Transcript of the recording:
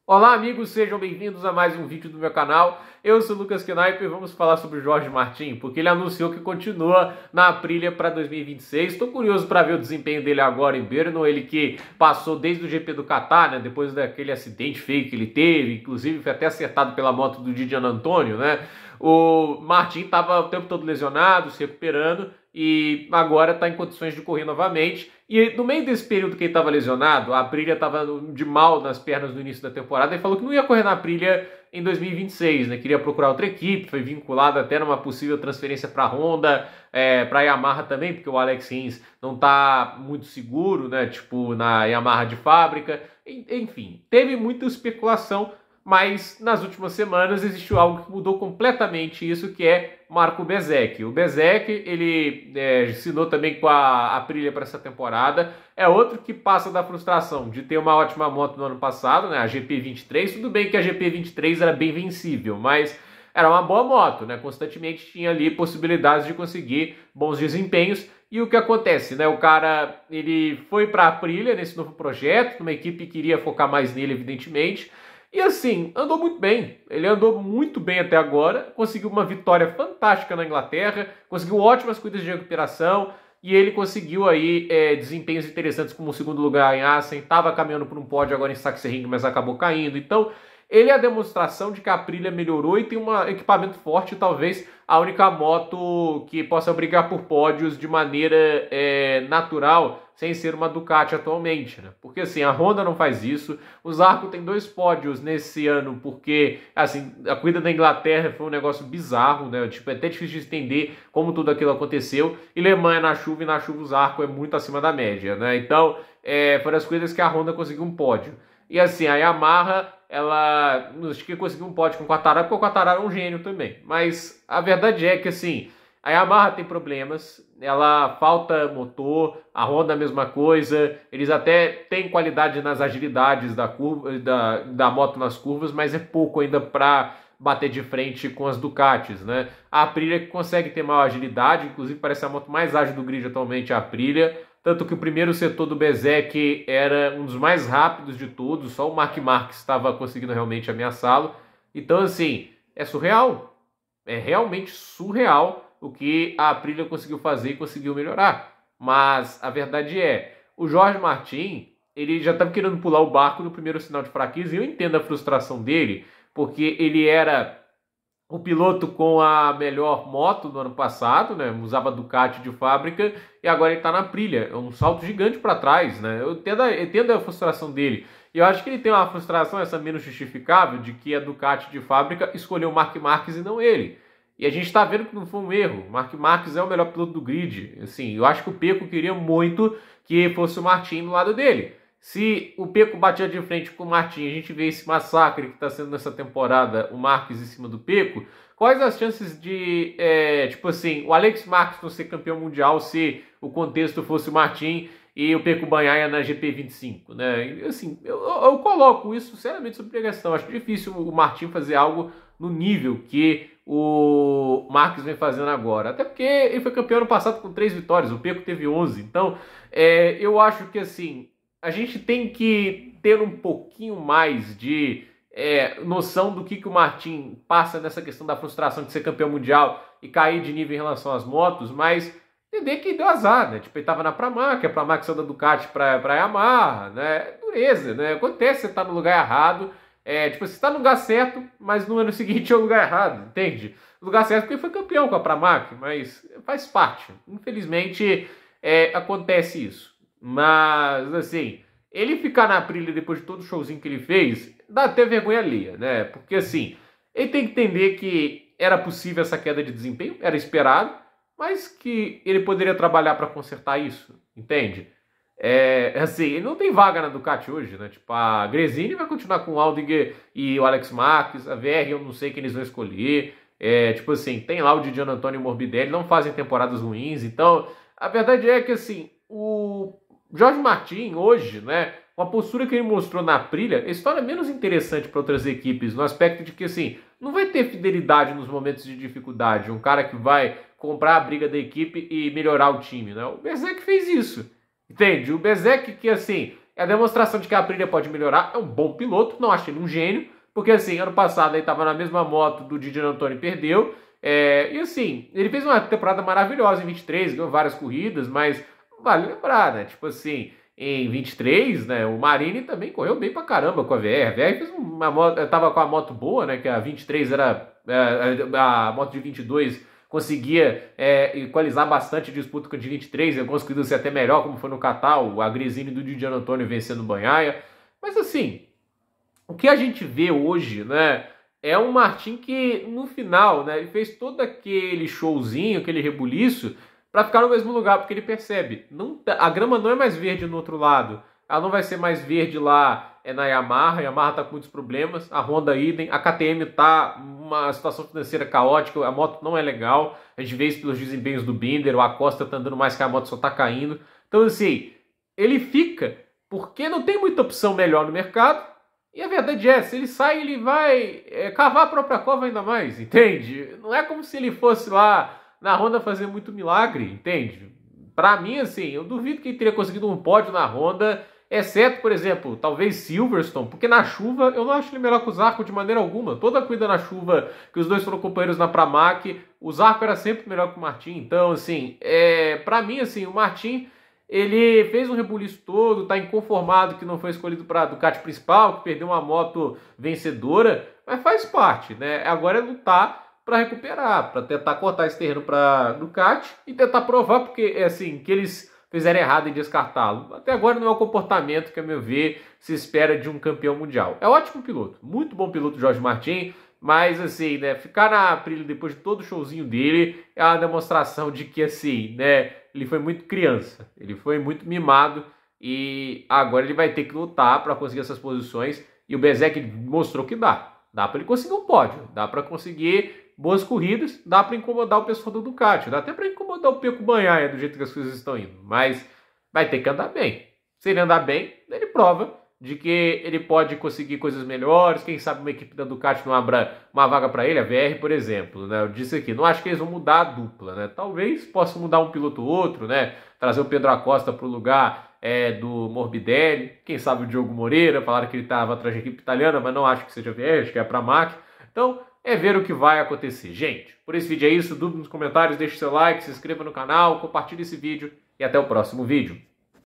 Olá amigos, sejam bem-vindos a mais um vídeo do meu canal. Eu sou o Lucas Knaip e vamos falar sobre o Jorge Martin, porque ele anunciou que continua na Aprilia para 2026. Estou curioso para ver o desempenho dele agora em Brno, ele que passou desde o GP do Catar, né, depois daquele acidente feio que ele teve, inclusive foi até acertado pela moto do Di Giannantonio, né? O Martin estava o tempo todo lesionado, se recuperando, e agora está em condições de correr novamente. E no meio desse período que ele estava lesionado, a Aprilia estava de mal nas pernas no início da temporada e falou que não ia correr na Aprilia em 2026, né? Queria procurar outra equipe, foi vinculado até numa possível transferência para a Honda, para a Yamaha também, porque o Alex Rins não está muito seguro, né? Tipo, na Yamaha de fábrica. Enfim, teve muita especulação, mas nas últimas semanas existiu algo que mudou completamente isso, que é Marco Bezzecchi. O Bezzecchi, ele assinou também com a Aprilia para essa temporada. É outro que passa da frustração de ter uma ótima moto no ano passado, né, a GP23. Tudo bem que a GP23 era bem vencível, mas era uma boa moto, né? Constantemente tinha ali possibilidades de conseguir bons desempenhos. E o que acontece, né? O cara, ele foi para a Aprilia nesse novo projeto, uma equipe que queria focar mais nele, evidentemente. E assim, andou muito bem. Ele andou muito bem até agora, conseguiu uma vitória fantástica na Inglaterra, conseguiu ótimas corridas de recuperação e ele conseguiu aí desempenhos interessantes como o segundo lugar em Assen, estava caminhando por um pódio agora em Sachsenring, mas acabou caindo. Então, ele é a demonstração de que a Aprilia melhorou e tem um equipamento forte, talvez a única moto que possa brigar por pódios de maneira natural, sem ser uma Ducati atualmente, né? Porque assim, a Honda não faz isso, o Zarco tem 2 pódios nesse ano, porque assim, a corrida da Inglaterra foi um negócio bizarro, né? Tipo, é até difícil de entender como tudo aquilo aconteceu, e Le Mans é na chuva, e na chuva o Zarco é muito acima da média, né? Então, foram as corridas que a Honda conseguiu um pódio. E assim, a Yamaha, ela acho que conseguiu um pódio com o Quartararo, porque o Quartararo é um gênio também. Mas a verdade é que assim, a Yamaha tem problemas, ela falta motor, a Honda a mesma coisa, eles até têm qualidade nas agilidades da curva, da moto nas curvas, mas é pouco ainda para bater de frente com as Ducatis, né? A Aprilia que consegue ter maior agilidade, inclusive parece a moto mais ágil do grid atualmente, a Aprilia. Tanto que o primeiro setor do Bezzecchi era um dos mais rápidos de todos, só o Marc Marquez estava conseguindo realmente ameaçá-lo. Então, assim, é surreal. É realmente surreal o que a Aprilia conseguiu fazer e conseguiu melhorar. Mas a verdade é, o Jorge Martin, ele já estava querendo pular o barco no primeiro sinal de fraqueza, e eu entendo a frustração dele, porque ele era o piloto com a melhor moto do ano passado, né? Usava Ducati de fábrica e agora ele está na Aprilia. É um salto gigante para trás, né? Eu entendo a frustração dele. E eu acho que ele tem uma frustração, essa menos justificável, de que a Ducati de fábrica escolheu o Marc Marquez e não ele. E a gente está vendo que não foi um erro. O Marc Marquez é o melhor piloto do grid. Assim, eu acho que o Pecco queria muito que fosse o Martin do lado dele. Se o Pecco batia de frente com o Martin, a gente vê esse massacre que está sendo nessa temporada, o Marquez em cima do Pecco, quais as chances de, tipo assim, o Alex Marquez não ser campeão mundial se o contexto fosse o Martin e o Pecco Bagnaia na GP25, né? E, assim, eu coloco isso seriamente sobre pregação. Acho difícil o Martin fazer algo no nível que o Marquez vem fazendo agora. Até porque ele foi campeão ano passado com 3 vitórias, o Pecco teve 11. Então, eu acho que, assim, a gente tem que ter um pouquinho mais de noção do que o Martin passa nessa questão da frustração de ser campeão mundial e cair de nível em relação às motos, mas entender que deu azar, né? Tipo, ele tava na Pramac, a Pramac saiu da Ducati pra Yamaha, né? Dureza, né? Acontece, você tá no lugar errado, tipo, você tá no lugar certo, mas no ano seguinte é o lugar errado, entende? O lugar certo porque foi campeão com a Pramac, mas faz parte. Infelizmente, acontece isso. Mas, assim, ele ficar na Aprilia depois de todo o showzinho que ele fez, dá até vergonha alheia, né? Porque, assim, ele tem que entender que era possível essa queda de desempenho, era esperado, mas que ele poderia trabalhar para consertar isso, entende? Assim, ele não tem vaga na Ducati hoje, né? Tipo, a Gresini vai continuar com o Aldinger e o Alex Marquez, a VR eu não sei quem eles vão escolher, tipo assim, tem lá o Di Giannantonio e o Morbidelli, não fazem temporadas ruins, então, a verdade é que, assim, o Jorge Martin hoje, né, com a postura que ele mostrou na Aprilia, ele se torna menos interessante para outras equipes, no aspecto de que, assim, não vai ter fidelidade nos momentos de dificuldade, um cara que vai comprar a briga da equipe e melhorar o time, né? O Bezzecchi fez isso, entende? O Bezzecchi que, assim, é a demonstração de que a Aprilia pode melhorar. É um bom piloto, não acho ele um gênio, porque assim, ano passado ele estava na mesma moto do Di Giannantonio e perdeu. E assim, ele fez uma temporada maravilhosa em 23, ganhou várias corridas, mas vale lembrar, né? Tipo assim, em 23, né, o Marini também correu bem pra caramba com a VR. A VR fez uma moto, tava com a moto boa, né? Que a 23 era a moto de 22 conseguia equalizar bastante a disputa com a de 23, algumas corridas até melhor, como foi no Qatar, a Gresini do Di Giannantonio vencendo o Bagnaia. Mas assim, o que a gente vê hoje, né, é um Martin que no final, né, ele fez todo aquele showzinho, aquele rebuliço para ficar no mesmo lugar, porque ele percebe, a grama não é mais verde no outro lado, ela não vai ser mais verde lá na Yamaha. A Yamaha tá com muitos problemas, a Honda idem, a KTM tá uma situação financeira caótica, a moto não é legal, a gente vê isso pelos desempenhos do Binder, o Acosta tá andando mais que a moto só tá caindo. Então assim, ele fica porque não tem muita opção melhor no mercado, e a verdade é, se ele sai, ele vai cavar a própria cova ainda mais, entende? Não é como se ele fosse lá na Honda fazer muito milagre, entende? Pra mim, assim, eu duvido que ele teria conseguido um pódio na Honda, exceto, por exemplo, talvez Silverstone, porque na chuva eu não acho ele melhor que o Zarco de maneira alguma. Toda a corrida na chuva que os dois foram companheiros na Pramac, o Zarco era sempre melhor que o Martin. Então, assim, pra mim, assim, o Martin, ele fez um rebuliço todo, tá inconformado que não foi escolhido para a Ducati principal, que perdeu uma moto vencedora, mas faz parte, né? Agora é lutar para recuperar, para tentar cortar esse terreno para Ducati e tentar provar, porque assim, que eles fizeram errado em descartá-lo. Até agora não é o comportamento que, a meu ver, se espera de um campeão mundial. É um ótimo piloto, muito bom piloto Jorge Martin, mas assim, né, ficar na Aprilia depois de todo o showzinho dele é uma demonstração de que assim, né, ele foi muito criança, ele foi muito mimado e agora ele vai ter que lutar para conseguir essas posições, e o Bezzecchi mostrou que dá. Dá para ele conseguir um pódio, dá para conseguir boas corridas, dá para incomodar o pessoal do Ducati, dá até para incomodar o Pecco Bagnaia do jeito que as coisas estão indo, mas vai ter que andar bem. Se ele andar bem, ele prova de que ele pode conseguir coisas melhores, quem sabe uma equipe da Ducati não abra uma vaga para ele, a VR, por exemplo, né? Eu disse aqui, não acho que eles vão mudar a dupla, né? Talvez possam mudar um piloto ou outro, né? Trazer o Pedro Acosta para o lugar do Morbidelli, quem sabe o Diogo Moreira, falaram que ele estava atrás da equipe italiana, mas não acho que seja a VR, acho que é a Pramac. Então, é ver o que vai acontecer. Gente, por esse vídeo é isso, dúvida nos comentários, deixe seu like, se inscreva no canal, compartilhe esse vídeo e até o próximo vídeo.